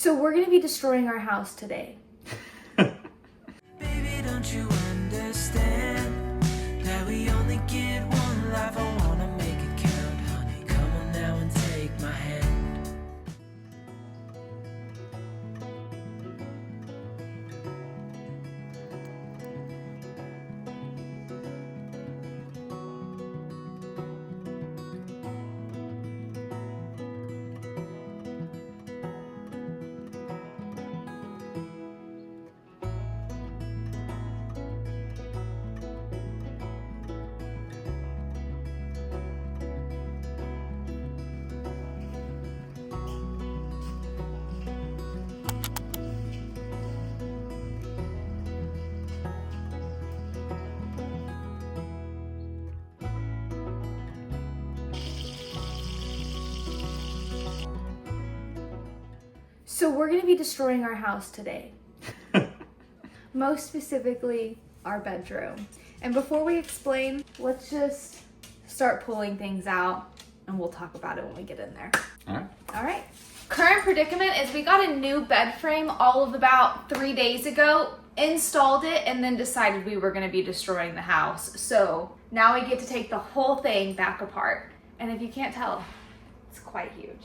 So we're gonna be destroying our house today. Baby, don't you understand that we only get one life? I wanna make it count, honey. Come on now and take my hand. So we're gonna be destroying our house today. Most specifically, our bedroom. And before we explain, let's just start pulling things out and we'll talk about it when we get in there. All right. Current predicament is we got a new bed frame all of about 3 days ago, installed it, and then decided we were gonna be destroying the house. So now we get to take the whole thing back apart. And if you can't tell, it's quite huge.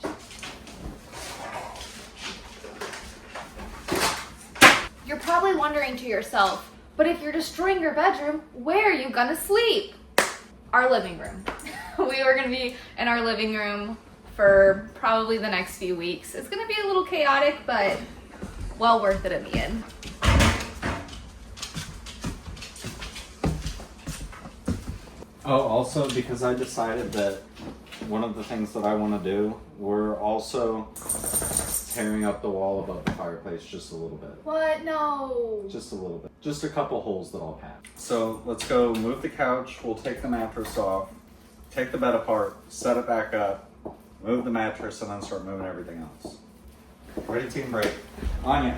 You're probably wondering to yourself, but if you're destroying your bedroom, where are you gonna sleep? Our living room. We are gonna be in our living room for probably the next few weeks. It's gonna be a little chaotic, but well worth it in the end. Oh, also because I decided that one of the things that I want to do, we're also tearing up the wall above the fireplace just a little bit. What? No. Just a little bit. Just a couple holes that I'll patch. So let's go move the couch. We'll take the mattress off, take the bed apart, set it back up, move the mattress, and then start moving everything else. Ready, team break. Anya.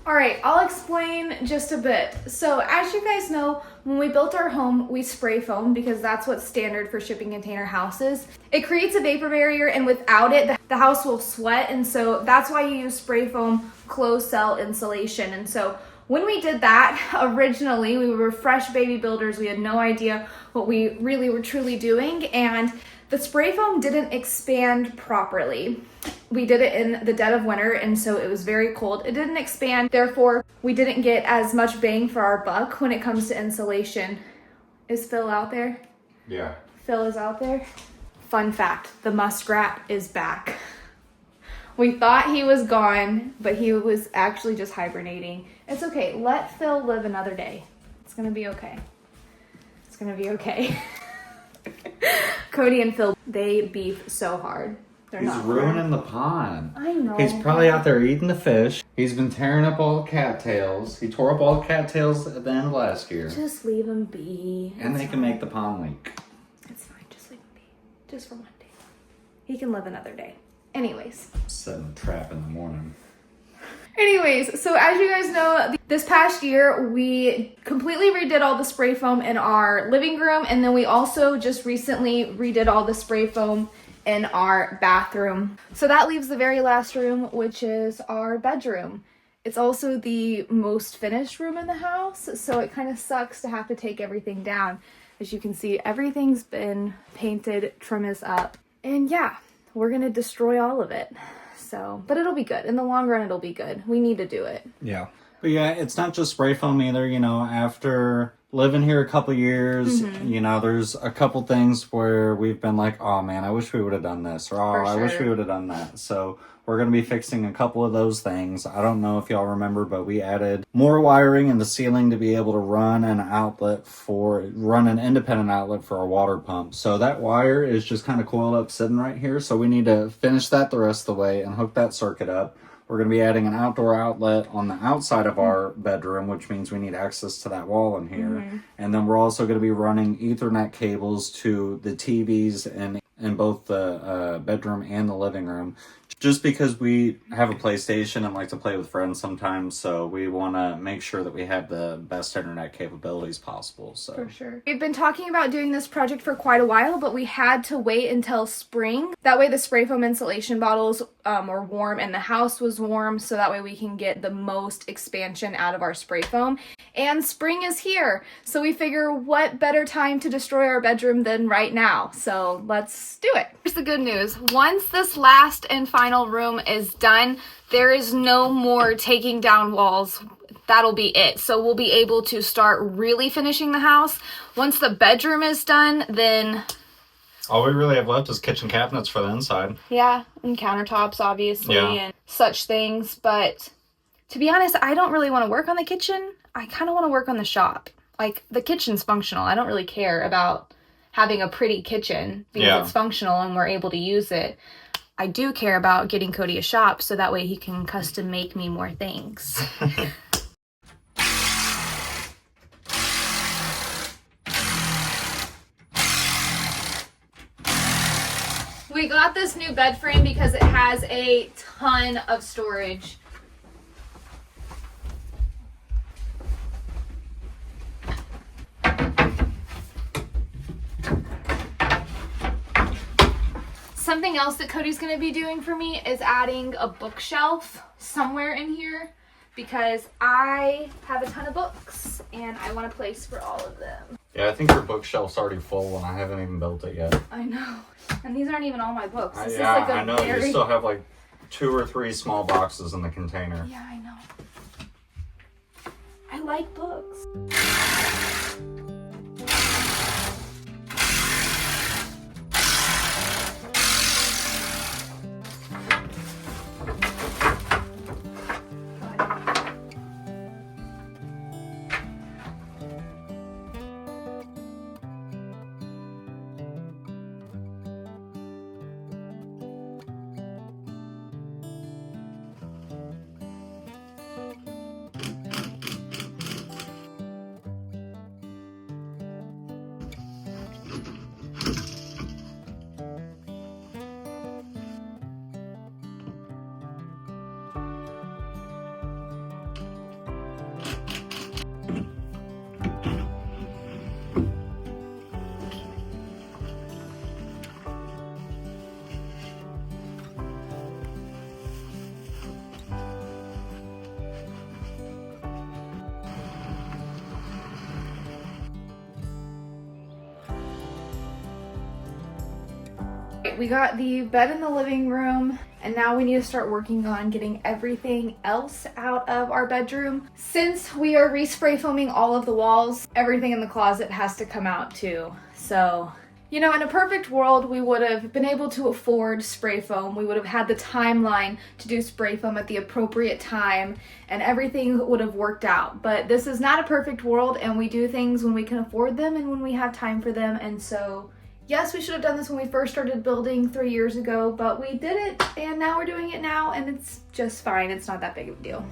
All right, I'll explain just a bit. So as you guys know, when we built our home, we spray foam because that's what's standard for shipping container houses. It creates a vapor barrier, and without it, the house will sweat. And so that's why you use spray foam closed cell insulation. And so when we did that, originally, we were fresh baby builders. We had no idea what we really were truly doing. And the spray foam didn't expand properly. We did it in the dead of winter, and so it was very cold. It didn't expand, therefore, we didn't get as much bang for our buck when it comes to insulation. Is Phil out there? Yeah. Phil is out there. Fun fact, the muskrat is back. We thought he was gone, but he was actually just hibernating. It's okay, let Phil live another day. It's gonna be okay. It's gonna be okay. Cody and Phil, they beef so hard. They're He's not ruining the pond. I know. He's probably out there eating the fish. He's been tearing up all the cattails. He tore up all the cattails at the end of last year. Just leave him be. And It's they can fine. make the pond leak. It's fine, just leave him be. Just for one day. He can live another day. Anyways. Setting a trap in the morning. Anyways, so as you guys know, this past year, we completely redid all the spray foam in our living room. And then we also just recently redid all the spray foam in our bathroom. So that leaves the very last room, which is our bedroom. It's also the most finished room in the house, so it kind of sucks to have to take everything down. As you can see, everything's been painted, trim is up, and yeah, we're gonna destroy all of it. So, but it'll be good. In the long run, it'll be good. We need to do it. Yeah. But yeah, it's not just spray foam either. You know, after living here a couple years, you know, there's a couple things where we've been like, oh man, I wish we would have done this, or oh, I wish we would have done that. So we're going to be fixing a couple of those things. I don't know if y'all remember, but we added more wiring in the ceiling to be able to run an independent outlet for our water pump. So that wire is just kind of coiled up sitting right here. So we need to finish that the rest of the way and hook that circuit up. We're going to be adding an outdoor outlet on the outside of our bedroom, which means we need access to that wall in here. And then we're also going to be running Ethernet cables to the TVs in both the bedroom and the living room. Just because we have a PlayStation and like to play with friends sometimes, so we want to make sure that we have the best internet capabilities possible. So for sure. We've been talking about doing this project for quite a while, but we had to wait until spring. That way the spray foam insulation bottles were warm and the house was warm, so that way we can get the most expansion out of our spray foam. And spring is here, so we figure what better time to destroy our bedroom than right now. So let's do it. Here's the good news. Once this last and final room is done, there is no more taking down walls. That'll be it. So we'll be able to start really finishing the house. Once the bedroom is done, then all we really have left is kitchen cabinets for the inside. Yeah, and countertops, obviously, and such things. But to be honest, I don't really want to work on the kitchen. I kind of want to work on the shop. Like, the kitchen's functional. I don't really care about having a pretty kitchen because it's functional and we're able to use it. I do care about getting Cody a shop so that way he can custom make me more things. We got this new bed frame because it has a ton of storage. Something else that Cody's going to be doing for me is adding a bookshelf somewhere in here because I have a ton of books and I want a place for all of them. Yeah, I think your bookshelf's already full and I haven't even built it yet. I know. And these aren't even all my books. This is yeah, like I know. You still have like 2 or 3 small boxes in the container. Yeah, I know. I like books. We got the bed in the living room, and now we need to start working on getting everything else out of our bedroom. Since we are respray foaming all of the walls, everything in the closet has to come out too. So, you know, in a perfect world, we would have been able to afford spray foam. We would have had the timeline to do spray foam at the appropriate time, and everything would have worked out. But this is not a perfect world, and we do things when we can afford them and when we have time for them. And so, yes, we should have done this when we first started building 3 years ago, but we did it, and now we're doing it now, and it's just fine. It's not that big of a deal.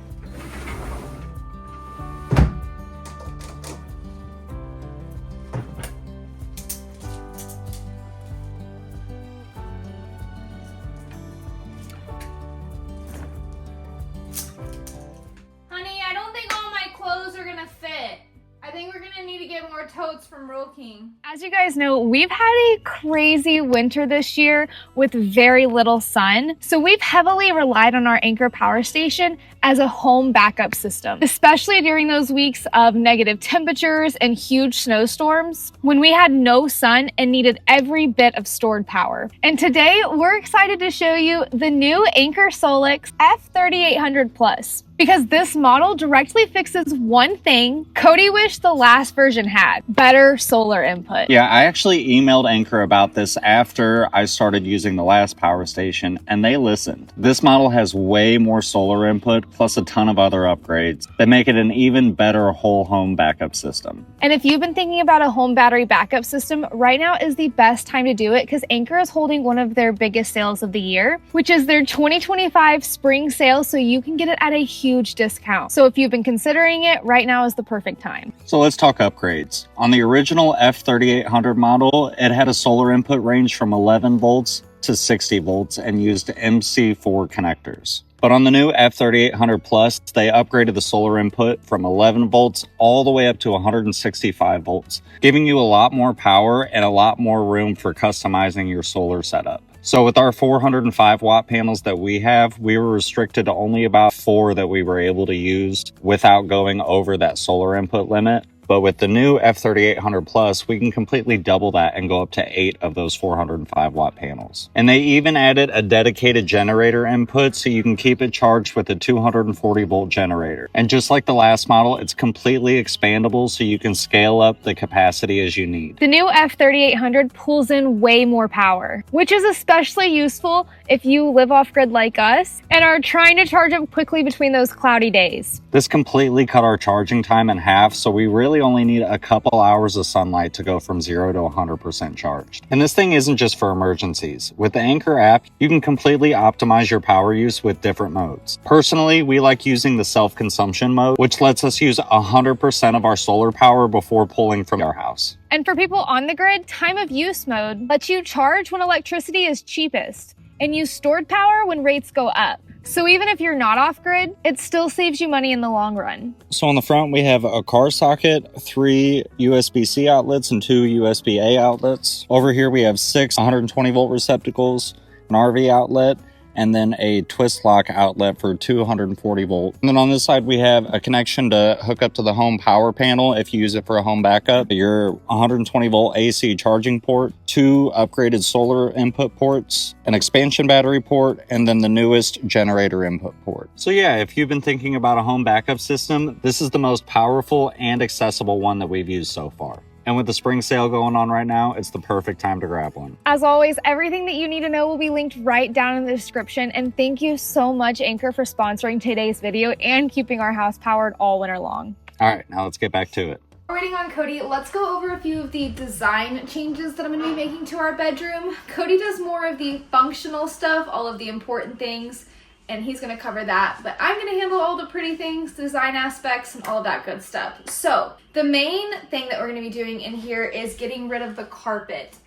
Honey, I don't think all my clothes are gonna fit. I think we're gonna need to get more totes from Roll King. As you guys know, we've had a crazy winter this year with very little sun. So we've heavily relied on our Anchor power station as a home backup system, especially during those weeks of negative temperatures and huge snowstorms when we had no sun and needed every bit of stored power. And today we're excited to show you the new Anchor Solix F3800 Plus. Because this model directly fixes one thing Cody wished the last version had: better solar input. Yeah, I actually emailed Anchor about this after I started using the last power station, and they listened. This model has way more solar input, plus a ton of other upgrades that make it an even better whole home backup system. And if you've been thinking about a home battery backup system, right now is the best time to do it because Anchor is holding one of their biggest sales of the year, which is their 2025 spring sale, so you can get it at a huge discount. So if you've been considering it, right now is the perfect time. So let's talk upgrades. On the original F3800 model, it had a solar input range from 11 volts to 60 volts and used MC4 connectors. But on the new F3800 Plus, they upgraded the solar input from 11 volts all the way up to 165 volts, giving you a lot more power and a lot more room for customizing your solar setup. So with our 405 watt panels that we have, we were restricted to only about 4 that we were able to use without going over that solar input limit. But with the new F3800 Plus, we can completely double that and go up to 8 of those 405 watt panels. And they even added a dedicated generator input so you can keep it charged with a 240 volt generator. And just like the last model, it's completely expandable so you can scale up the capacity as you need. The new F3800 pulls in way more power, which is especially useful if you live off grid like us and are trying to charge up quickly between those cloudy days. This completely cut our charging time in half, so we really only need a couple hours of sunlight to go from 0 to 100% charged. And this thing isn't just for emergencies. With the Anchor app, you can completely optimize your power use with different modes. Personally, we like using the self-consumption mode, which lets us use 100% of our solar power before pulling from our house. And for people on the grid, time of use mode lets you charge when electricity is cheapest and use stored power when rates go up. So even if you're not off grid, it still saves you money in the long run. So on the front, we have a car socket, 3 USB-C outlets, and 2 USB-A outlets. Over here, we have 6 120 volt receptacles, an RV outlet, and then a twist lock outlet for 240 volt. And then on this side, we have a connection to hook up to the home power panel if you use it for a home backup, your 120 volt AC charging port, 2 upgraded solar input ports, an expansion battery port, and then the newest generator input port. So yeah, if you've been thinking about a home backup system, this is the most powerful and accessible one that we've used so far. And with the spring sale going on right now, it's the perfect time to grab one. As always, everything that you need to know will be linked right down in the description. And thank you so much, Anchor, for sponsoring today's video and keeping our house powered all winter long. All right, now let's get back to it. Waiting on Cody, let's go over a few of the design changes that I'm going to be making to our bedroom. Cody does more of the functional stuff, all of the important things, and he's going to cover that. But I'm going to handle all the pretty things, design aspects, and all of that good stuff. So the main thing that we're going to be doing in here is getting rid of the carpet.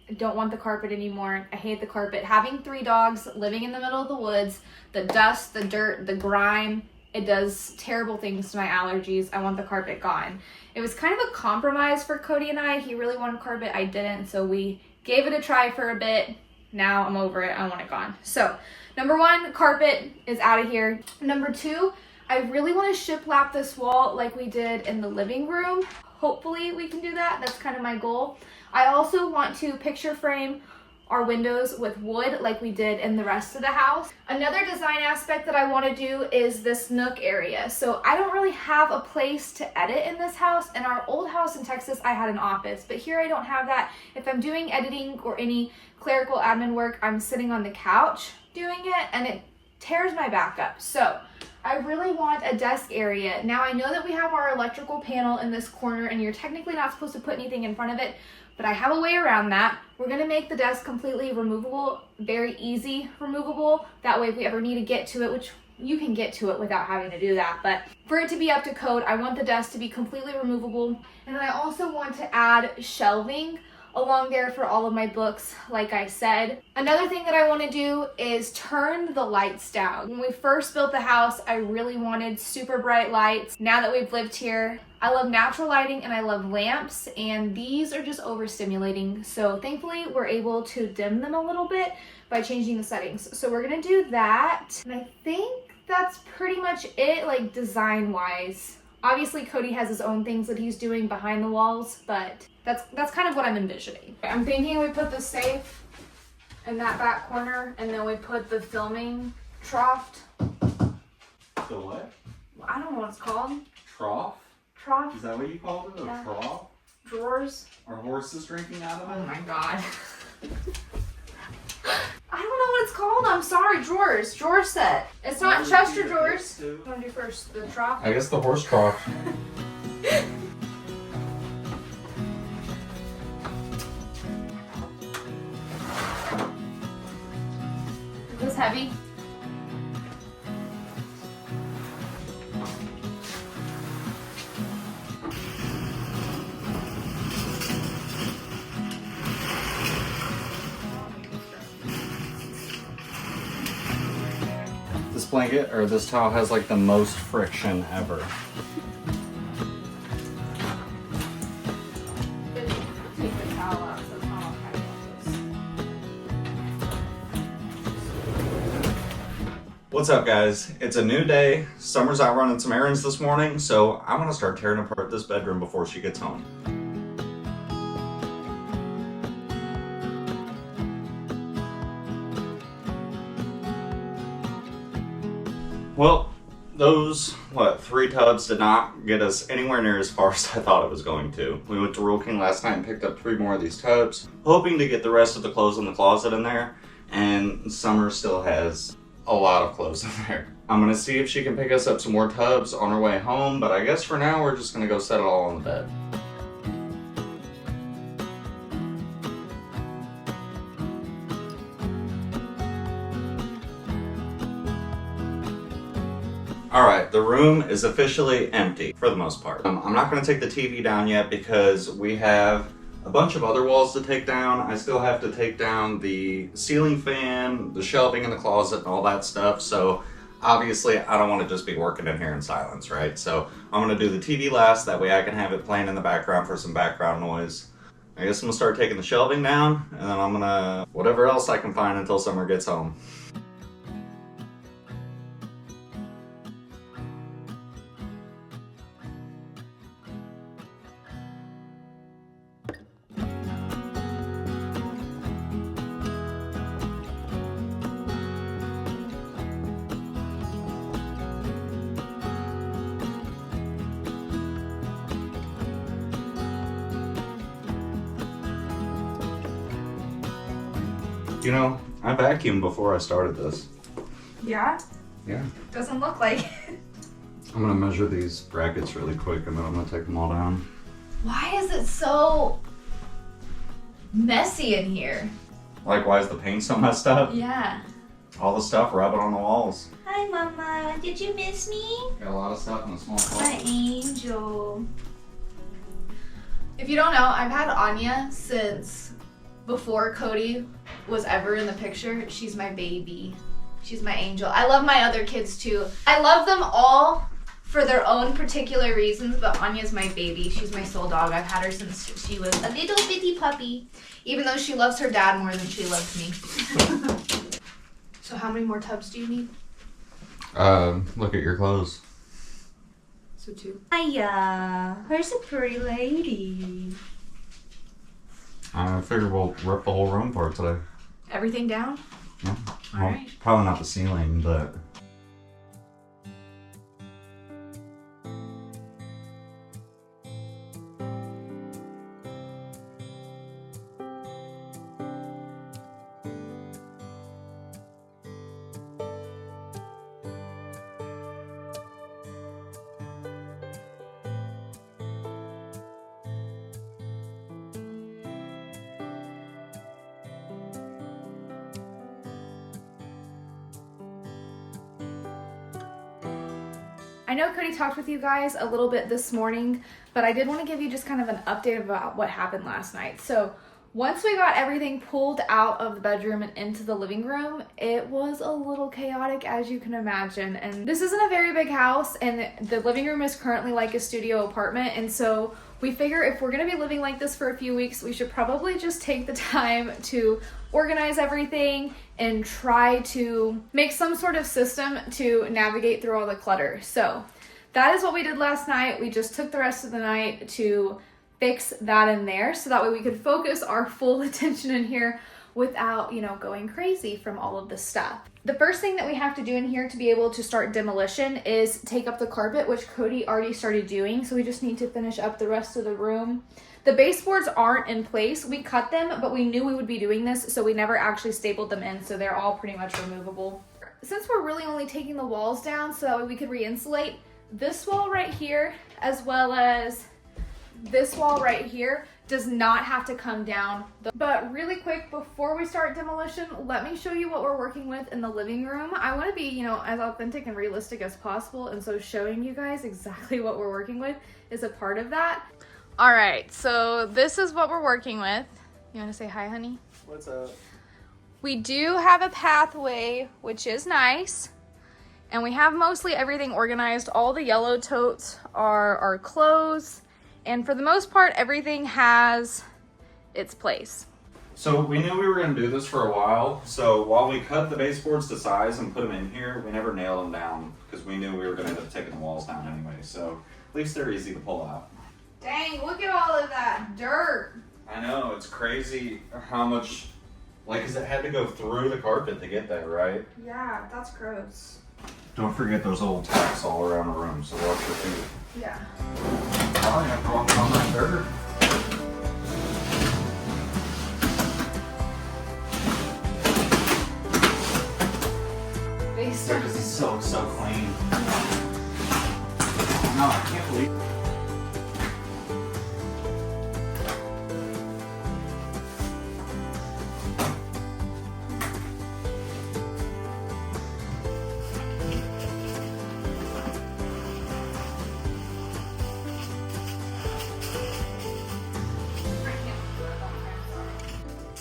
I don't want the carpet anymore. I hate the carpet. Having 3 dogs living in the middle of the woods, the dust, the dirt, the grime, it does terrible things to my allergies. I want the carpet gone. It was kind of a compromise for Cody and I. He really wanted carpet. I didn't. So we gave it a try for a bit. Now I'm over it. I want it gone. So number 1, carpet is out of here. Number 2, I really want to shiplap this wall like we did in the living room. Hopefully we can do that. That's kind of my goal. I also want to picture frame our windows with wood like we did in the rest of the house. Another design aspect that I want to do is this nook area. So I don't really have a place to edit in this house. In our old house in Texas, I had an office, but here I don't have that. If I'm doing editing or any clerical admin work, I'm sitting on the couch doing it and it tears my back up. So I really want a desk area. Now I know that we have our electrical panel in this corner and you're technically not supposed to put anything in front of it, but I have a way around that. We're gonna make the desk completely removable, very easy removable. That way if we ever need to get to it, which you can get to it without having to do that, but for it to be up to code, I want the desk to be completely removable. And then I also want to add shelving along there for all of my books, like I said. Another thing that I want to do is turn the lights down. When we first built the house, I really wanted super bright lights. Now that we've lived here, I love natural lighting and I love lamps, and these are just overstimulating. So thankfully we're able to dim them a little bit by changing the settings. So we're gonna do that. And I think that's pretty much it, like design wise. Obviously Cody has his own things that he's doing behind the walls, but that's kind of what I'm envisioning. I'm thinking we put the safe in that back corner and then we put the filming trough. The what? I don't know what it's called. Trough? Trough? Is that what you called it? A Yeah. trough? Drawers? Are horses drinking out of it? Oh my god. I don't know what it's called. I'm sorry. Drawers. Drawer set. It's not Chester drawers. What do you want to do first? The trough? I guess the horse trough. Is this heavy? This blanket or this towel has like the most friction ever. Take the towel out so it's not all kind of What's up, guys? It's a new day. Summer's out running some errands this morning, so I want to start tearing apart this bedroom before she gets home. Well, those, 3 tubs did not get us anywhere near as far as I thought it was going to. We went to Rural King last night and picked up 3 more of these tubs, hoping to get the rest of the clothes in the closet in there, and Summer still has a lot of clothes in there. I'm gonna see if she can pick us up some more tubs on her way home, but I guess for now we're just gonna go set it all on the bed. Alright, the room is officially empty for the most part. I'm not going to take the TV down yet because we have a bunch of other walls to take down. I still have to take down the ceiling fan, the shelving in the closet, and all that stuff. So obviously I don't want to just be working in here in silence, right? So I'm going to do the TV last, that way I can have it playing in the background for some background noise. I guess I'm going to start taking the shelving down, and then I'm going to whatever else I can find until Summer gets home. You know, I vacuumed before I started this. Yeah? Yeah. Doesn't look like it. I'm gonna measure these brackets really quick and then I'm gonna take them all down. Why is it so messy in here? Like, why is the paint so messed up? Yeah. All the stuff rubbing on the walls. Hi, Mama. Did you miss me? Got a lot of stuff in a small My closet. angel. If you don't know, I've had Anya since before Cody was ever in the picture. She's my baby. She's my angel. I love my other kids too. I love them all for their own particular reasons, but Anya's my baby. She's my soul dog. I've had her since she was a little bitty puppy, even though she loves her dad more than she loves me. So how many more tubs do you need? Look at your clothes. So 2. Hiya, where's a pretty lady? I figured we'll rip the whole room for it today. Everything down? Yeah. All Well, right. probably not the ceiling, but... I know Cody talked with you guys a little bit this morning, but I did want to give you just kind of an update about what happened last night. So once we got everything pulled out of the bedroom and into the living room, it was a little chaotic, as you can imagine. And this isn't a very big house, and the living room is currently like a studio apartment. And so we figure if we're going to be living like this for a few weeks, we should probably just take the time to organize everything and try to make some sort of system to navigate through all the clutter. So that is what we did last night. We just took the rest of the night to fix that in there so that way we could focus our full attention in here without, you know, going crazy from all of the stuff. The first thing that we have to do in here to be able to start demolition is take up the carpet, which Cody already started doing. So we just need to finish up the rest of the room. The baseboards aren't in place. We cut them, but we knew we would be doing this, so we never actually stapled them in, so they're all pretty much removable. Since we're really only taking the walls down so that way we could re-insulate, this wall right here, as well as this wall right here, does not have to come down. But really quick, before we start demolition, let me show you what we're working with in the living room. I want to be, you know, as authentic and realistic as possible, and so showing you guys exactly what we're working with is a part of that. All right, so this is what we're working with. You want to say hi, honey? What's up? We do have a pathway, which is nice. And we have mostly everything organized. All the yellow totes are our clothes. And for the most part, everything has its place. So we knew we were going to do this for a while. So while we cut the baseboards to size and put them in here, we never nailed them down because we knew we were going to end up taking the walls down anyway. So at least they're easy to pull out. Dang, look at all of that dirt. I know, it's crazy how much, like, because it had to go through the carpet to get there, right? Yeah, that's gross. Don't forget there's little tacks all around the room, so watch your feet. Yeah. Oh, you have to walk on that dirt. Because it's so clean. No, I can't believe.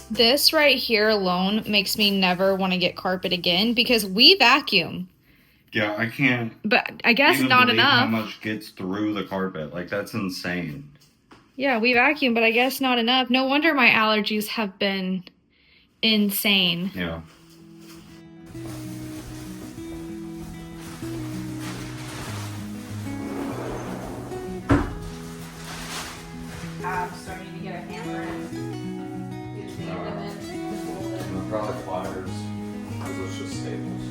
This right here alone makes me never want to get carpet again because we vacuum. Yeah, I can't. But I guess even not believe enough. How much gets through the carpet? Like, that's insane. Yeah, we vacuum, but I guess not enough. No wonder my allergies have been insane. Yeah. So I need to get a hammer and use the equipment to hold it. And probably pliers, because it's just staples.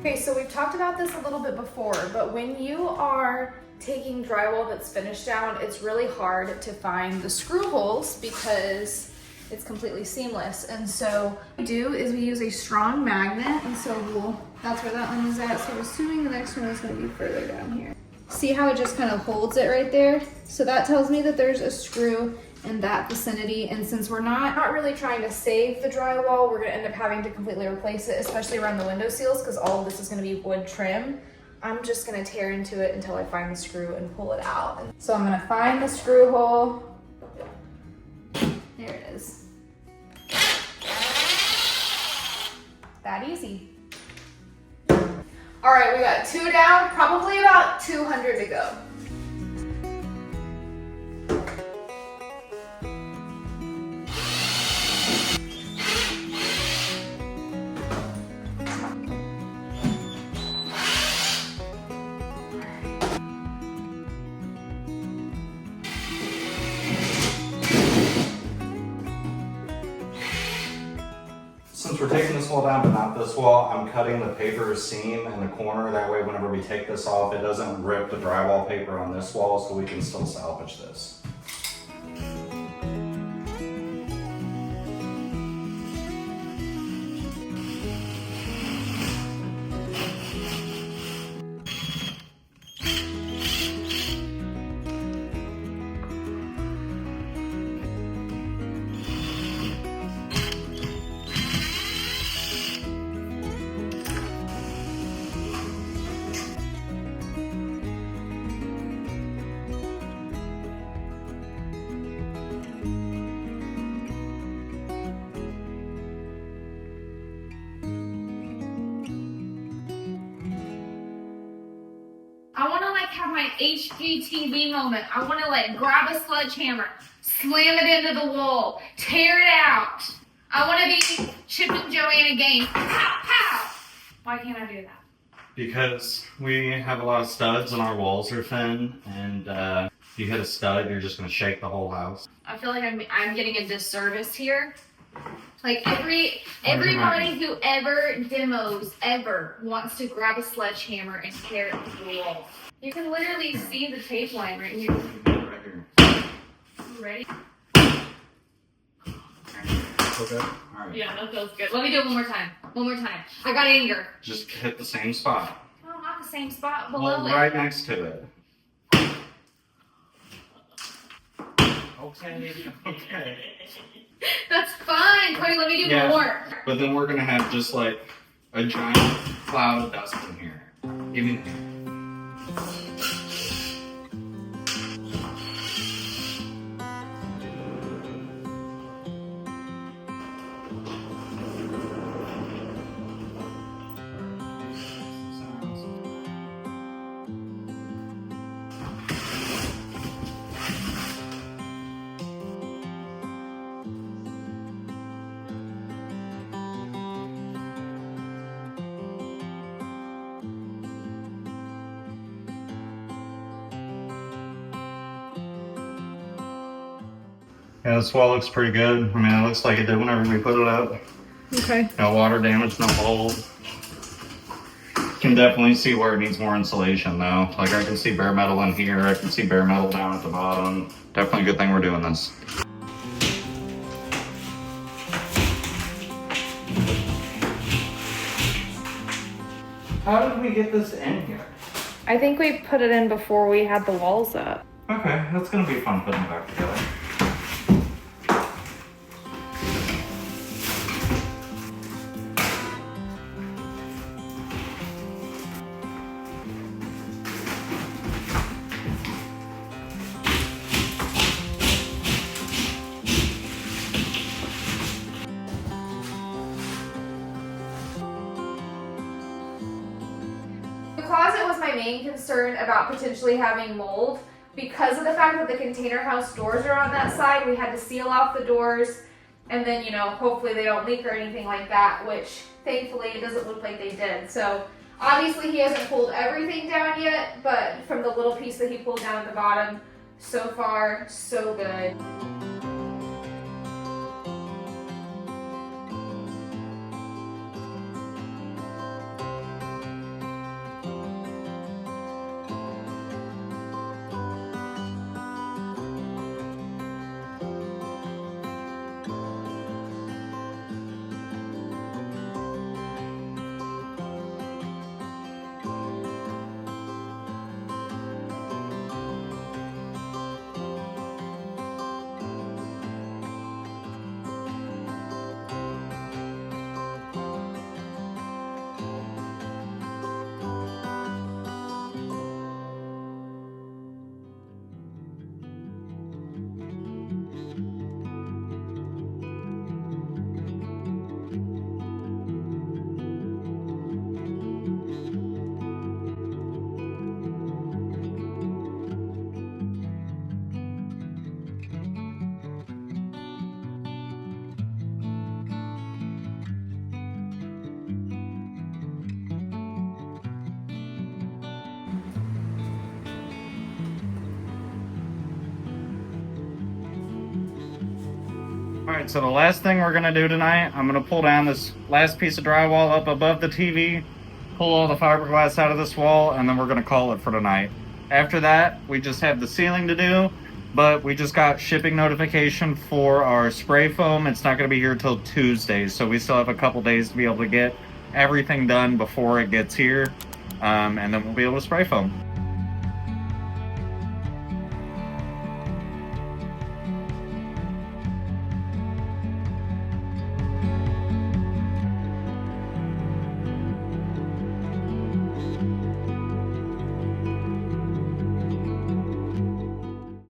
Okay, so we've talked about this a little bit before, but when you are taking drywall that's finished down, it's really hard to find the screw holes because it's completely seamless. And so what we do is we use a strong magnet, and so that's where that one is at. So I'm assuming the next one is going to be further down here. See how it just kind of holds it right there? So that tells me that there's a screw in that vicinity, and since we're not really trying to save the drywall, we're gonna end up having to completely replace it, especially around the window seals, because all of this is gonna be wood trim. I'm just gonna tear into it until I find the screw and pull it out. So I'm gonna find the screw hole. There it is. That easy. All right, we got 2 down, probably about 200 to go. Since we're taking this wall down, but not this wall. I'm cutting the paper seam in the corner. That way, whenever we take this off, it doesn't rip the drywall paper on this wall, so we can still salvage this. I want to like have my HGTV moment. I want to like grab a sledgehammer, slam it into the wall, tear it out. I want to be Chip and Joanna Gaines. Pow, pow. Why can't I do that? Because we have a lot of studs and our walls are thin, and if you hit a stud, you're just going to shake the whole house. I feel like I'm getting a disservice here. Like everybody who ever demos ever wants to grab a sledgehammer and tear it into the wall. You can literally see the tape line right here. Right here. You ready? Okay. All right. Yeah, that feels good. Let me do it one more time. One more time. I got anger. Just hit the same spot. No, not the same spot. Below Well, it. right next to it. Okay. That's fine. Cody, let me do Yeah. more. But then we're gonna have just like a giant cloud of dust in here. Give me Yeah, this wall looks pretty good. I mean, it looks like it did whenever we put it up. Okay. No water damage, no mold. Can definitely see where it needs more insulation though. Like I can see bare metal in here, I can see bare metal down at the bottom. Definitely a good thing we're doing this. How did we get this in here? I think we put it in before we had the walls up. Okay, that's gonna be fun putting it back together. The closet was my main concern about potentially having mold. Because of the fact that the container house doors are on that side, we had to seal off the doors, and then, you know, hopefully they don't leak or anything like that, which thankfully it doesn't look like they did. So obviously he hasn't pulled everything down yet, but from the little piece that he pulled down at the bottom, so far, so good. Alright, so the last thing we're gonna do tonight, I'm gonna pull down this last piece of drywall up above the TV, pull all the fiberglass out of this wall, and then we're gonna call it for tonight. After that, we just have the ceiling to do, but we just got shipping notification for our spray foam. It's not gonna be here till Tuesday, so we still have a couple days to be able to get everything done before it gets here, and then we'll be able to spray foam.